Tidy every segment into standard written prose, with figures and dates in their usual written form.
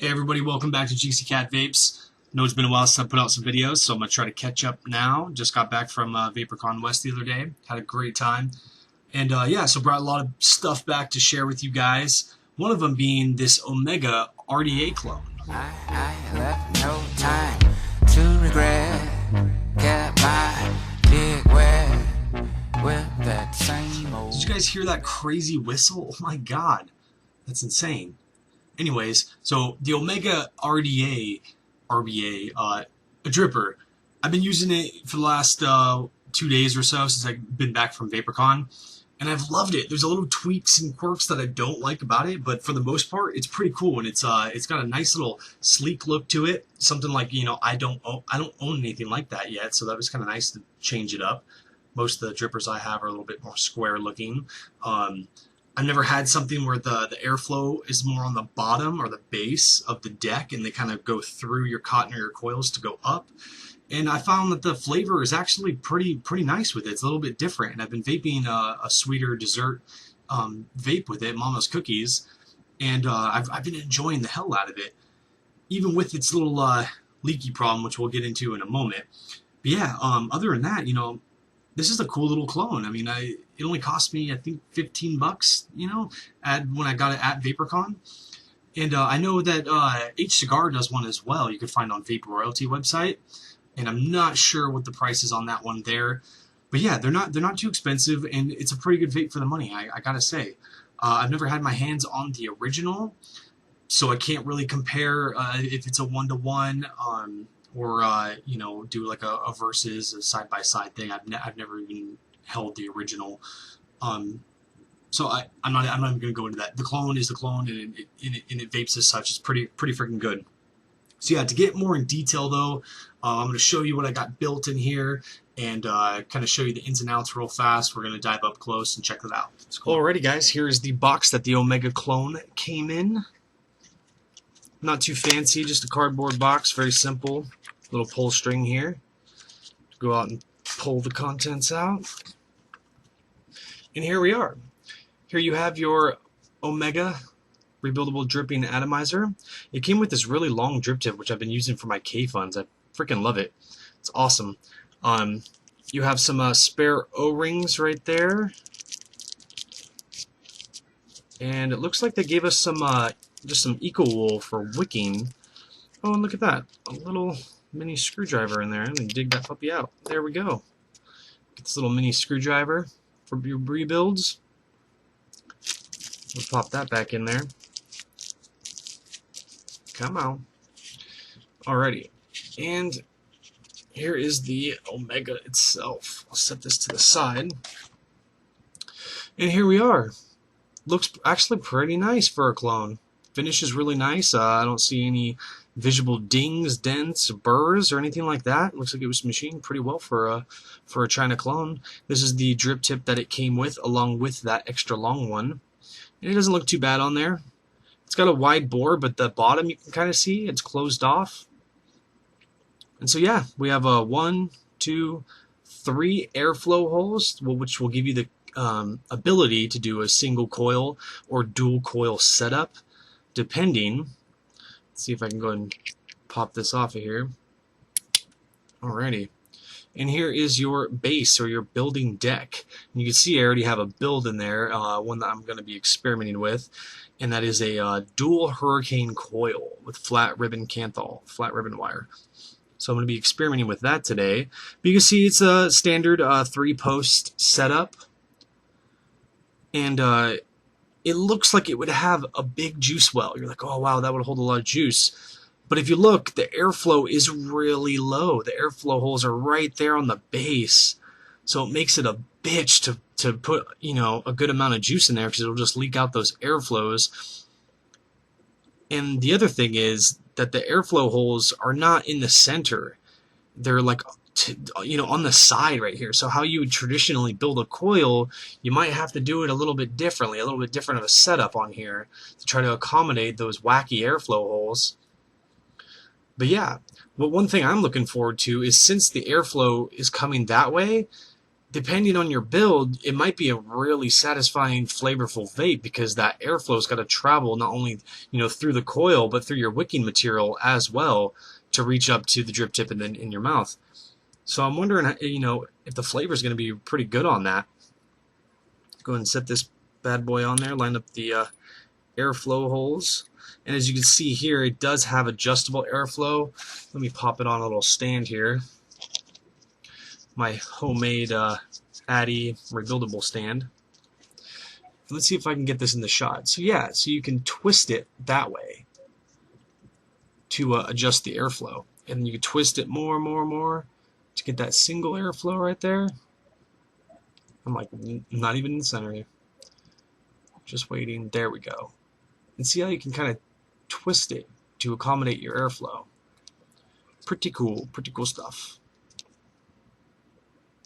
Hey everybody, welcome back to GC Cat Vapes. I know it's been a while since I put out some videos, so I'm going to try to catch up now. Just got back from Vapercon West the other day. Had a great time. And yeah, so brought a lot of stuff back to share with you guys. One of them being this Omega RDA clone. I left no time to regret. Kept my big wet with that same old. Did you guys hear that crazy whistle? Oh my god, that's insane. Anyways, so the Omega RDA, a dripper, I've been using it for the last 2 days or so since I've been back from Vapercon, and I've loved it. There's a little tweaks and quirks that I don't like about it, but for the most part, it's pretty cool, and it's got a nice little sleek look to it. Something like, you know, I don't own anything like that yet, so that was kind of nice to change it up. Most of the drippers I have are a little bit more square looking. I've never had something where the airflow is more on the bottom or the base of the deck, and they kind of go through your cotton or your coils to go up. And I found that the flavor is actually pretty nice with it. It's a little bit different, and I've been vaping a sweeter dessert vape with it, Mama's Cookies, and I've been enjoying the hell out of it, even with its little leaky problem, which we'll get into in a moment. But yeah, other than that, you know, this is a cool little clone. I mean, it only cost me, I think, 15 bucks, you know, when I got it at Vapercon. And I know that H Cigar does one as well. You can find on Vape Royalty website. And I'm not sure what the price is on that one there. But yeah, they're not too expensive, and it's a pretty good vape for the money, I gotta say. I've never had my hands on the original, so I can't really compare if it's a one-to-one, or you know, do like a versus, a side-by-side thing. I've never even held the original, so I'm not even gonna go into that. The clone is the clone, and it vapes as such. It's pretty freaking good. So yeah, to get more in detail though, I'm going to show you what I got built in here, and kind of show you the ins and outs real fast. We're going to dive up close and check that out. Cool. Alrighty guys, here's the box that the Omega clone came in. Not too fancy, just a cardboard box, very simple. Little pull string here to go out and pull the contents out. And here we are. Here you have your Omega rebuildable dripping atomizer. It came with this really long drip tip, which I've been using for my K-Funds. I freaking love it. It's awesome. You have some spare O-rings right there. And it looks like they gave us some just some eco wool for wicking. Oh, and look at that. A little mini screwdriver in there. And then dig that puppy out. There we go. Get this little mini screwdriver for your rebuilds. We'll pop that back in there. Come on. Alrighty. And here is the Omega itself. I'll set this to the side. And here we are. Looks actually pretty nice for a clone. Finish is really nice. I don't see any visible dings, dents, burrs, or anything like that. Looks like it was machined pretty well for a China clone. This is the drip tip that it came with, along with that extra long one. And it doesn't look too bad on there. It's got a wide bore, but the bottom you can kind of see it's closed off. And so yeah, we have a 1, 2, 3 airflow holes, which will give you the ability to do a single coil or dual coil setup, depending. Let's see if I can go ahead and pop this off of here. Alrighty. And here is your base, or your building deck. And you can see I already have a build in there, one that I'm going to be experimenting with, and that is a dual hurricane coil with flat ribbon Canthal, flat ribbon wire. So I'm going to be experimenting with that today. But you can see it's a standard 3-post setup, and it looks like it would have a big juice well. You're like, oh wow, that would hold a lot of juice. But if you look, the airflow is really low. The airflow holes are right there on the base. So it makes it a bitch to put, you know, a good amount of juice in there, because it'll just leak out those airflows. And the other thing is that the airflow holes are not in the center. They're like, you know, on the side right here. So how you would traditionally build a coil, you might have to do it a little bit differently, a little bit different of a setup on here to try to accommodate those wacky airflow holes. But yeah, but one thing I'm looking forward to is, since the airflow is coming that way, depending on your build, it might be a really satisfying, flavorful vape because that airflow's got to travel not only through the coil but through your wicking material as well to reach up to the drip tip and then in your mouth. So I'm wondering, if the flavor is going to be pretty good on that. Go ahead and set this bad boy on there. Line up the airflow holes. And as you can see here, it does have adjustable airflow. Let me pop it on a little stand here. My homemade Addy rebuildable stand. Let's see if I can get this in the shot. So yeah, so you can twist it that way to adjust the airflow. And you can twist it more and more and more to get that single airflow right there. I'm like not even in the center here. Just waiting. There we go. And see how you can kind of twist it to accommodate your airflow. Pretty cool stuff.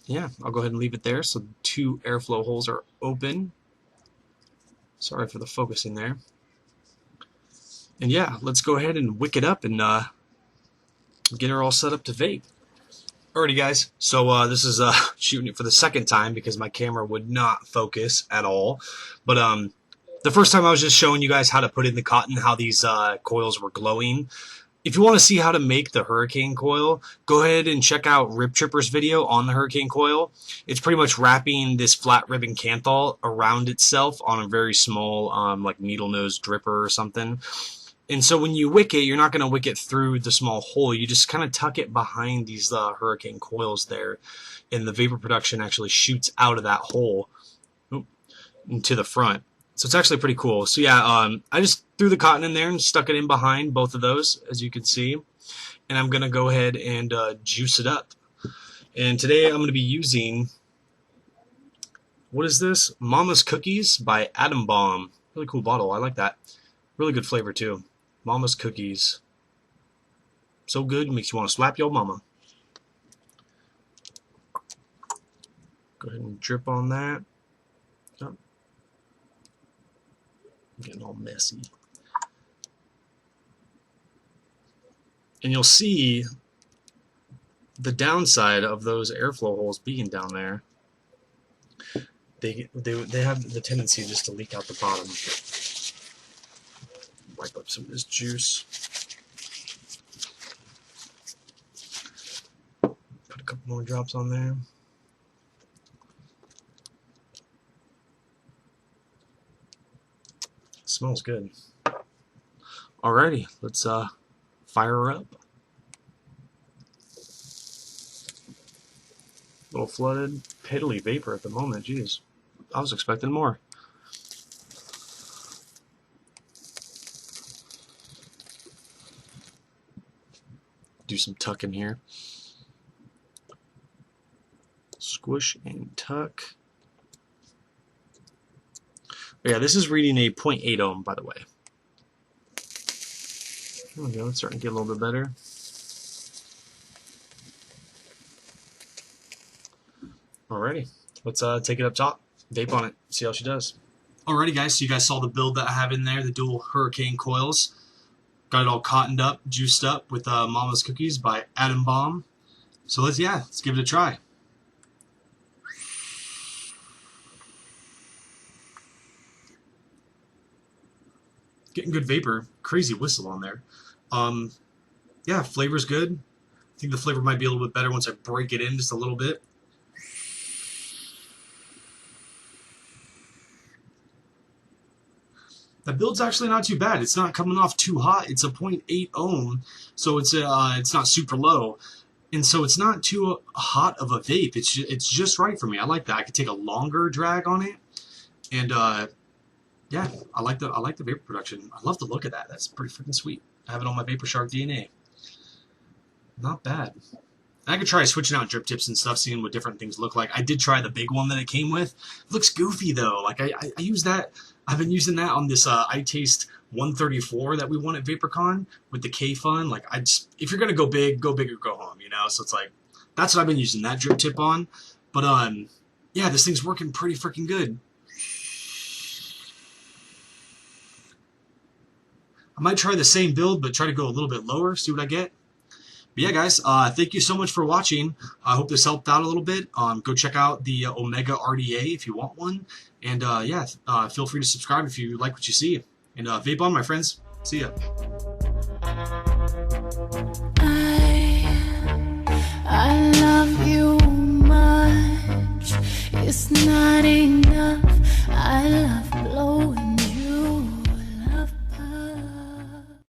Yeah, I'll go ahead and leave it there. So 2 airflow holes are open. Sorry for the focusing there. And yeah, let's go ahead and wick it up and get her all set up to vape. Alrighty guys, so this is shooting it for the second time because my camera would not focus at all. But the first time I was just showing you guys how to put in the cotton, how these coils were glowing. If you want to see how to make the Hurricane coil, go ahead and check out Rip Tripper's video on the Hurricane coil. It's pretty much wrapping this flat ribbon canthal around itself on a very small like needle nose dripper or something. And so when you wick it, you're not going to wick it through the small hole. You just kind of tuck it behind these Hurricane coils there. And the vapor production actually shoots out of that hole to the front. So it's actually pretty cool. So yeah, I just threw the cotton in there and stuck it in behind both of those, as you can see. And I'm going to go ahead and juice it up. And today I'm going to be using, what is this? Mama's Cookies by Atom Bomb. Really cool bottle. I like that. Really good flavor too. Mama's Cookies. So good, makes you want to slap your mama. Go ahead and drip on that. Oh. Getting all messy. And you'll see the downside of those airflow holes being down there. They have the tendency just to leak out the bottom. Wipe up some of this juice. Put a couple more drops on there. Smells good. Alrighty, let's fire her up. A little flooded, piddly vapor at the moment. Jeez, I was expecting more. Do some tucking here. Squish and tuck. Yeah, this is reading a 0.8 ohm, by the way. There we go, it's starting to get a little bit better. Alrighty, let's take it up top, vape on it, see how she does. Alrighty guys, so you guys saw the build that I have in there, the dual Hurricane coils. Got it all cottoned up, juiced up with Mama's Cookies by Atom Bomb. So let's give it a try. Getting good vapor, crazy whistle on there. Yeah, flavor's good. I think the flavor might be a little bit better once I break it in just a little bit. The build's actually not too bad. It's not coming off too hot. It's a 0.8 ohm, so it's not super low, and so it's not too hot of a vape. It's just right for me. I like that. I could take a longer drag on it, and yeah, I like the vapor production. I love the look of that. That's pretty freaking sweet. I have it on my Vapor Shark DNA. Not bad. I could try switching out drip tips and stuff, seeing what different things look like. I did try the big one that it came with. It looks goofy though. Like I use that. I've been using that on this iTaste 134 that we won at Vapercon with the K-Fun. Like if you're gonna go big or go home, you know. So it's like that's what I've been using that drip tip on. But yeah, this thing's working pretty freaking good. I might try the same build, but try to go a little bit lower, see what I get. But yeah, guys, thank you so much for watching. I hope this helped out a little bit. Go check out the Omega RDA if you want one. And yeah, feel free to subscribe if you like what you see. And vape on, my friends. See ya. I love you much. It's not enough.